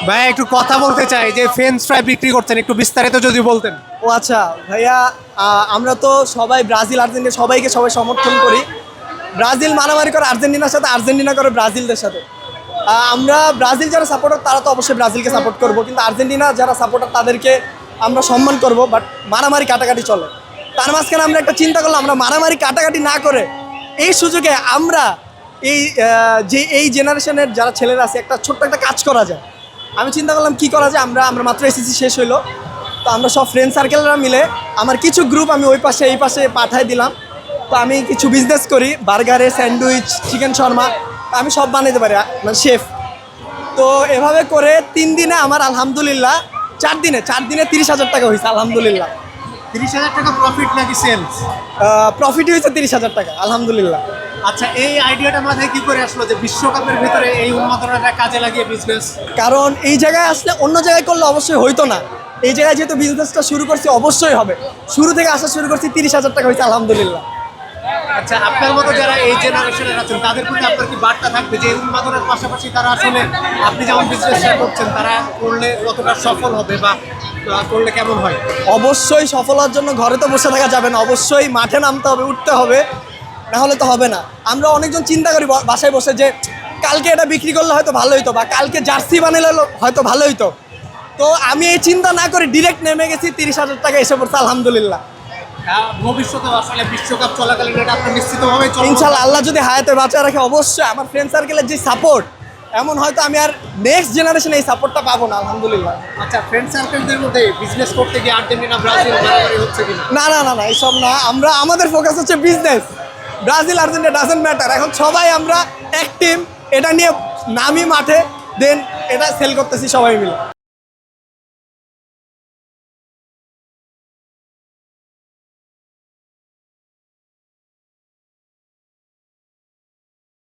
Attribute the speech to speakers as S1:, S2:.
S1: ভাই একটু কথা বলতে চাই যে ফ্রেঞ্চ ফ্রাই বিক্রি করছেন, একটু বিস্তারিত যদি বলতেন।
S2: ও আচ্ছা ভাইয়া, আমরা তো সবাই ব্রাজিল আর্জেন্টিনা সবাই সমর্থন করি। ব্রাজিল মারামারি করে আর্জেন্টিনার সাথে, আর্জেন্টিনা করে ব্রাজিলদের সাথে। আমরা ব্রাজিল যারা সাপোর্টার তারা তো অবশ্যই ব্রাজিলকে সাপোর্ট করব, কিন্তু আর্জেন্টিনা যারা সাপোর্টার তাদেরকে আমরা সম্মান করব। বাট মারামারি কাটাকাটি চলে, তার মাঝখানে আমরা একটা চিন্তা করলাম আমরা মারামারি কাটাকাটি না করে এই সুযোগে আমরা এই জেনারেশনের যারা ছেলেরা আছে একটা ছোট্ট একটা কাজ করা যায়। আমি চিন্তা করলাম কি করা যায়। আমরা মাত্র এসএসসি শেষ হইলো, তো আমরা সব ফ্রেন্ড সার্কেলরা মিলে আমার কিছু গ্রুপ আমি ওই পাশে এই পাশে পাঠাই দিলাম। তো আমি কিছু বিজনেস করি, বার্গারে, স্যান্ডউইচ, চিকেন শর্মা, আমি সব বানাইতে পারি, মানে শেফ। তো এভাবে করে 3 দিনে আমার আলহামদুলিল্লাহ 4 দিনে 30,000 টাকা হয়েছে আলহামদুলিল্লাহ।
S1: 30,000 টাকা প্রফিট নাকি সেলস?
S2: প্রফিটই হয়েছে 30,000 টাকা আলহামদুলিল্লাহ।
S1: আচ্ছা, এই আইডিয়াটা মাথায় কি করে আসলো যে বিশ্বকাপের ভিতরে এই উন্মাদনাটা কাজে লাগিয়ে বিজনেস?
S2: কারণ এই জায়গায় আসলে অন্য জায়গায় করলে অবশ্যই হইতো না, এই জায়গায় যেহেতু বিজনেসটা শুরু করছি অবশ্যই হবে। শুরু থেকে আসা শুরু করছি, 30,000 টাকা হয়েছে আলহামদুলিল্লাহ।
S1: আচ্ছা, আপনার মতো যারা এই জেনারেশনের আছেন তাদের প্রতি আপনার কি বার্তা থাকবে যে উন্মাদনার পাশাপাশি তারা আসলে আপনি যেমন বিজনেসটা করছেন তারা করলে কতটা সফল হবে বা করলে কেমন হয়?
S2: অবশ্যই সফল হওয়ার জন্য ঘরে তো বসে থাকা যাবে না, অবশ্যই মাঠে নামতে হবে, উঠতে হবে, না হলে তো হবে না। আমরা অনেকজন চিন্তা করি বাসায় বসে যে কালকে এটা বিক্রি করলে হয়তো ভালো হইতো, বা কালকে জার্সি বানালে হয়তো ভালো হইতো। তো আমি এই চিন্তা না করে ডিরেক্ট নেমে গেছি, 30,000 টাকা এসে পড়ছে আলহামদুলিল্লাহ।
S1: ভবিষ্যতে আসলে বিশ্বকাপ চলাকালীন এটা আপনার নিশ্চিতভাবে
S2: ইনশাল্লাহ আল্লাহ যদি হায়াতে বাঁচায় রাখে, অবশ্যই আমার ফ্রেন্ড সার্কেলের যে সাপোর্ট, এমন হয়তো আমি আর নেক্সট জেনারেশনে এই সাপোর্টটা পাবো না আলহামদুলিল্লাহ।
S1: আচ্ছা, ফ্রেন্ড সার্কেলদের মধ্যে বিজনেস করতে গিয়ে আর্জেন্টিনা ব্রাজিল মারামারি হচ্ছে কিনা?
S2: না এইসব না, আমাদের ফোকাস হচ্ছে business. Brazil Argentina doesn't matter, এখন সবাই আমরা এক টিম, এটা নিয়ে নামি মাঠে, দেন এটা সেল করতেছি সবাই মিলে।